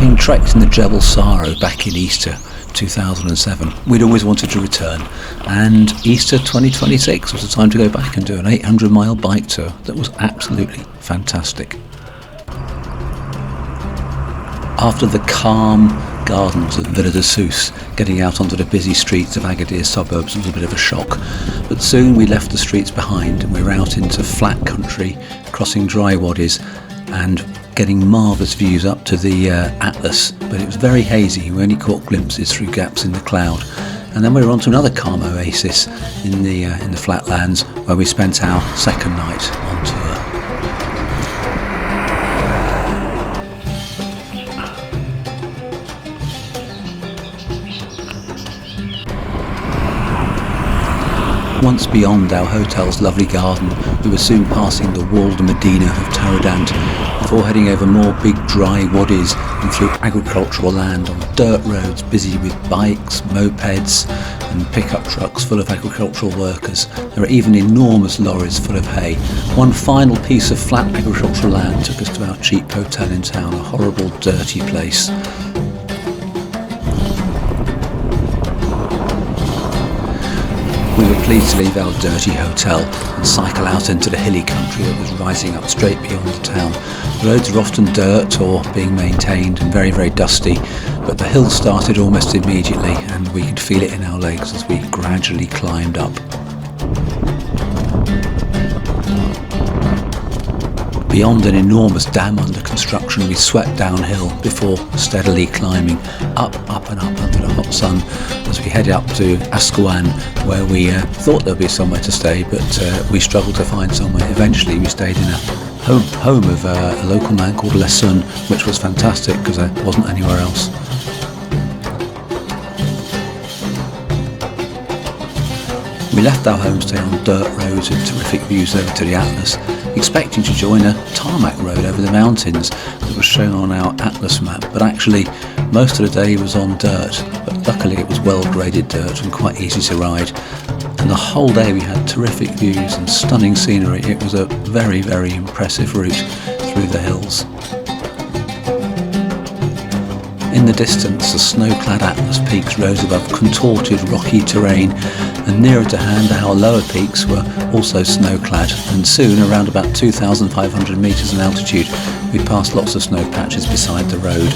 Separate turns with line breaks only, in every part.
Having trekked in the Jebel Sahara back in Easter 2007, we'd always wanted to return, and Easter 2026 was the time to go back and do an 800-mile bike tour that was absolutely fantastic. After the calm gardens of Villa de Sous, getting out onto the busy streets of Agadir suburbs was a bit of a shock, but soon we left the streets behind and we were out into flat country, crossing dry wadis and getting marvellous views up to the Atlas, but it was very hazy. We only caught glimpses through gaps in the cloud. And then we were on to another calm oasis in the flatlands, where we spent our second night on tour. Once beyond our hotel's lovely garden, we were soon passing the walled Medina of Taradant, before heading over more big dry wadis and through agricultural land on dirt roads busy with bikes, mopeds and pickup trucks full of agricultural workers. There are even enormous lorries full of hay. One final piece of flat agricultural land took us to our cheap hotel in town, a horrible, dirty place. We were pleased to leave our dirty hotel and cycle out into the hilly country that was rising up straight beyond the town. The roads are often dirt or being maintained and very, very dusty, but the hill started almost immediately and we could feel it in our legs as we gradually climbed up. Beyond an enormous dam under construction, we swept downhill before steadily climbing up and up under the hot sun as we headed up to Ascouan, where we thought there'd be somewhere to stay, but we struggled to find somewhere. Eventually we stayed in a home of a local man called Lessun, which was fantastic because there wasn't anywhere else. We left our homestay on dirt roads with terrific views over to the Atlas, expecting to join a tarmac road over the mountains that was shown on our Atlas map, but actually most of the day was on dirt, but luckily it was well-graded dirt and quite easy to ride. And the whole day we had terrific views and stunning scenery. It was a very, very impressive route through the hills. In the distance, the snow-clad Atlas peaks rose above contorted rocky terrain, and nearer to hand our lower peaks were also snow-clad, and soon, around about 2,500 metres in altitude, we passed lots of snow patches beside the road.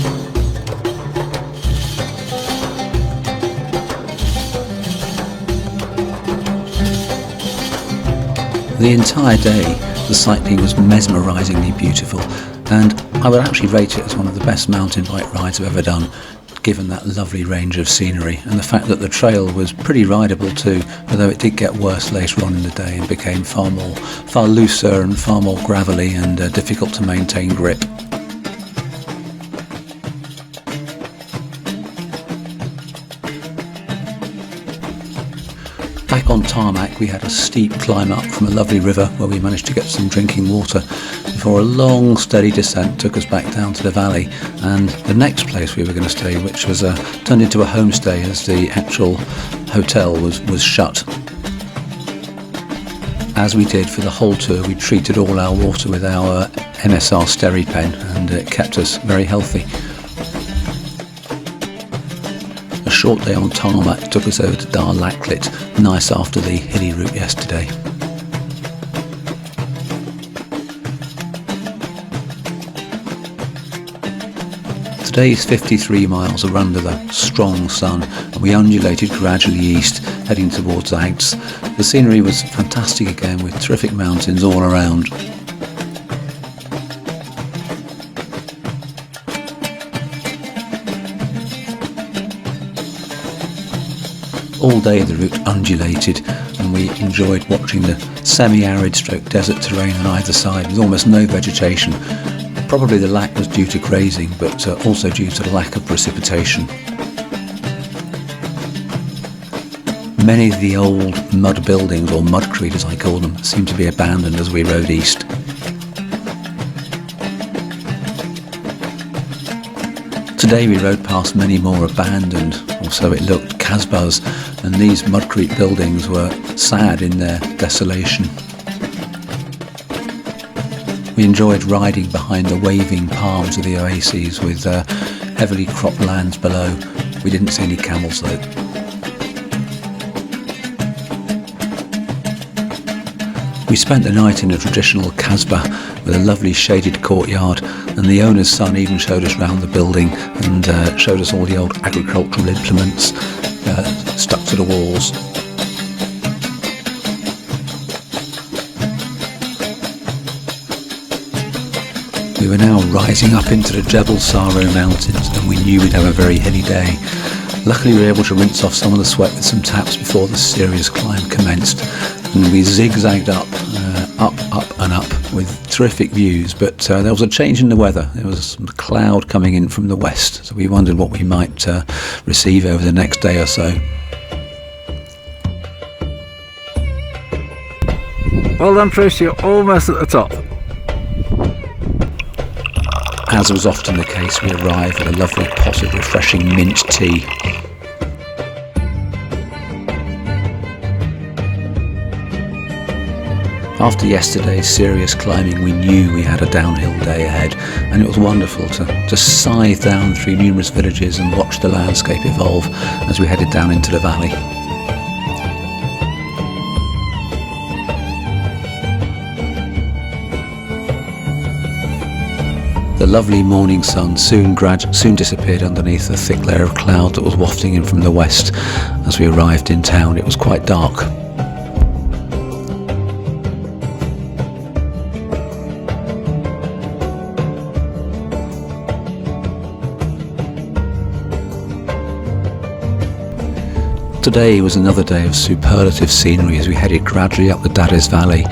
The entire day, the cycling was mesmerisingly beautiful, and I would actually rate it as one of the best mountain bike rides I've ever done, given that lovely range of scenery and the fact that the trail was pretty rideable too, although it did get worse later on in the day and became far looser and far more gravelly and difficult to maintain grip. Back on tarmac, we had a steep climb up from a lovely river where we managed to get some drinking water before a long steady descent took us back down to the valley, and the next place we were going to stay, which was turned into a homestay as the actual hotel was shut. As we did for the whole tour, we treated all our water with our MSR SteriPen, and it kept us very healthy. A short day on tarmac took us over to Dar Laklit, nice after the hilly route yesterday. Today's 53 miles are under the strong sun, and we undulated gradually east, heading towards Agds. The scenery was fantastic again, with terrific mountains all around. All day the route undulated, and we enjoyed watching the semi-arid stroke desert terrain on either side with almost no vegetation. Probably the lack was due to grazing, but also due to the lack of precipitation. Many of the old mud buildings, or mudcrete as I call them, seemed to be abandoned as we rode east. Today we rode past many more abandoned, or so it looked, kasbahs, and these mudcrete buildings were sad in their desolation. We enjoyed riding behind the waving palms of the oases with heavily cropped lands below. We didn't see any camels though. We spent the night in a traditional kasbah with a lovely shaded courtyard, and the owner's son even showed us round the building and showed us all the old agricultural implements stuck to the walls. We were now rising up into the Jebel Saro mountains, and we knew we'd have a very hilly day. Luckily we were able to rinse off some of the sweat with some taps before the serious climb commenced, and we zigzagged up and up with terrific views, but there was a change in the weather. There was some cloud coming in from the west, so we wondered what we might receive over the next day or so.
Well done, Trish, you're almost at the top.
As was often the case, we arrived at a lovely pot of refreshing mint tea. After yesterday's serious climbing, we knew we had a downhill day ahead, and it was wonderful to scythe down through numerous villages and watch the landscape evolve as we headed down into the valley. The lovely morning sun soon disappeared underneath a thick layer of cloud that was wafting in from the west. As we arrived in town, it was quite dark. Today was another day of superlative scenery as we headed gradually up the Dades Valley.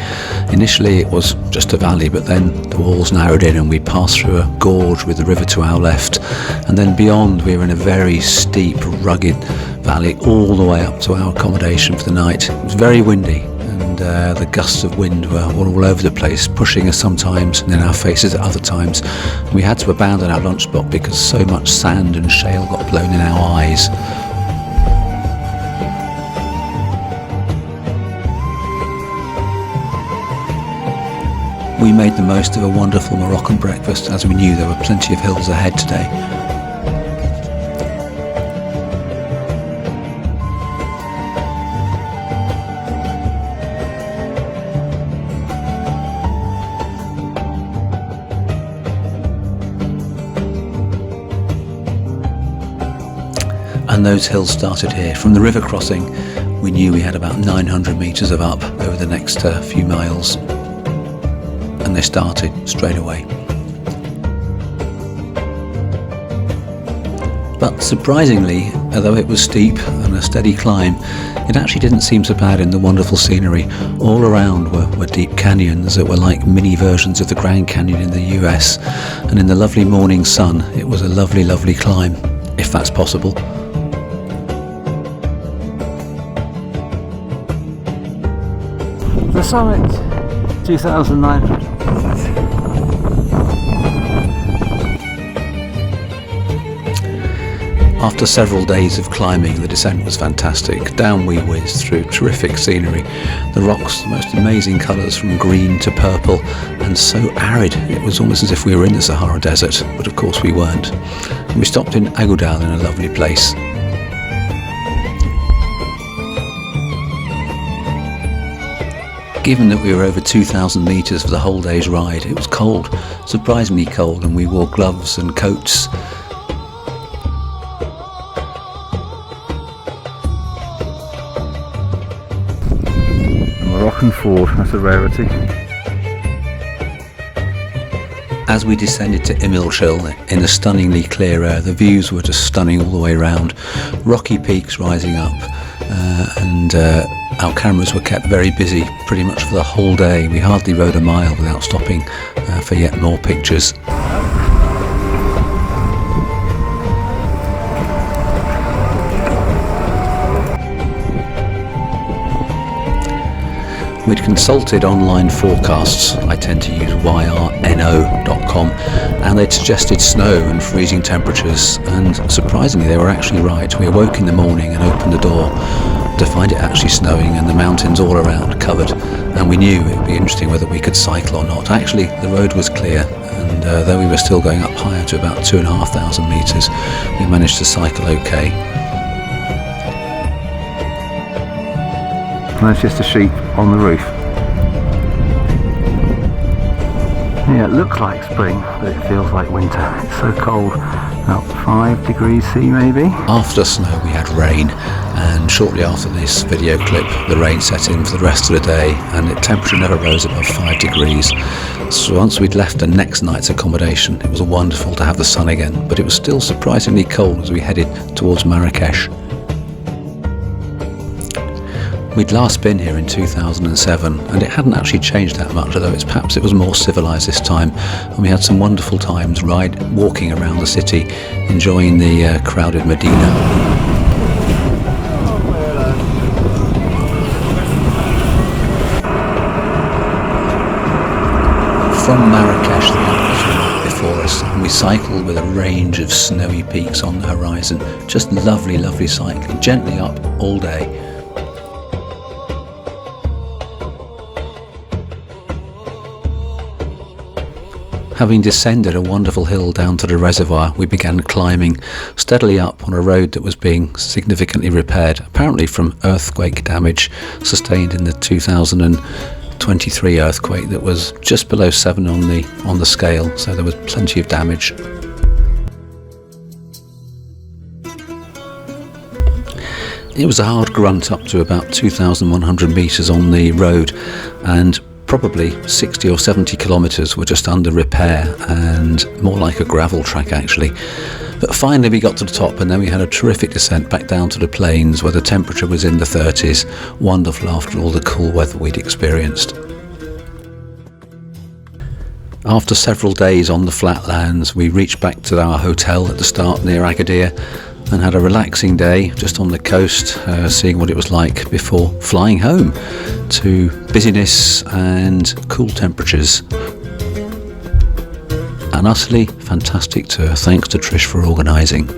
Initially it was just a valley, but then the walls narrowed in and we passed through a gorge with the river to our left, and then beyond we were in a very steep, rugged valley all the way up to our accommodation for the night. It was very windy, and the gusts of wind were all over the place, pushing us sometimes and in our faces at other times. We had to abandon our lunch spot because so much sand and shale got blown in our eyes. We made the most of a wonderful Moroccan breakfast, as we knew there were plenty of hills ahead today. And those hills started here. From the river crossing, we knew we had about 900 metres of up over the next few miles. And they started straight away. But surprisingly, although it was steep and a steady climb, it actually didn't seem so bad in the wonderful scenery. All around were deep canyons that were like mini versions of the Grand Canyon in the US, and in the lovely morning sun it was a lovely, lovely climb, if that's possible.
The summit, 2,900.
After several days of climbing, the descent was fantastic. Down we whizzed through terrific scenery. The rocks, the most amazing colours from green to purple, and so arid it was almost as if we were in the Sahara Desert, but of course we weren't. We stopped in Agadir in a lovely place. Given that we were over 2,000 metres for the whole day's ride, it was cold, surprisingly cold, and we wore gloves and coats.
Moroccan Ford, that's a rarity.
As we descended to Imilchil in a stunningly clear air, the views were just stunning all the way around. Rocky peaks rising up, and our cameras were kept very busy pretty much for the whole day. We hardly rode a mile without stopping for yet more pictures. We'd consulted online forecasts. I tend to use yrno.com, and they'd suggested snow and freezing temperatures, and surprisingly they were actually right. We awoke in the morning and opened the door to find it actually snowing and the mountains all around covered, and we knew it would be interesting whether we could cycle or not. Actually, the road was clear, and though we were still going up higher to about 2,500 metres, we managed to cycle okay.
And that's just a sheep on the roof. Yeah, it looks like spring, but it feels like winter. It's so cold, about 5 degrees C maybe.
After snow we had rain, and shortly after this video clip the rain set in for the rest of the day, and the temperature never rose above 5 degrees. So once we'd left the next night's accommodation, it was wonderful to have the sun again, but it was still surprisingly cold as we headed towards Marrakesh. We'd last been here in 2007, and it hadn't actually changed that much, although perhaps it was more civilised this time, and we had some wonderful times walking around the city, enjoying the crowded Medina. From Marrakesh, the mountains were right before us, and we cycled with a range of snowy peaks on the horizon. Just lovely, lovely cycling, gently up all day. Having descended a wonderful hill down to the reservoir, we began climbing steadily up on a road that was being significantly repaired, apparently from earthquake damage sustained in the 2023 earthquake that was just below 7 on the scale, so there was plenty of damage. It was a hard grunt up to about 2,100 metres on the road, and probably 60 or 70 kilometres were just under repair and more like a gravel track actually. But finally we got to the top, and then we had a terrific descent back down to the plains where the temperature was in the 30s. Wonderful after all the cool weather we'd experienced. After several days on the flatlands, we reached back to our hotel at the start near Agadir and had a relaxing day just on the coast, seeing what it was like before flying home to busyness and cool temperatures. An utterly fantastic tour. Thanks to Trish for organising.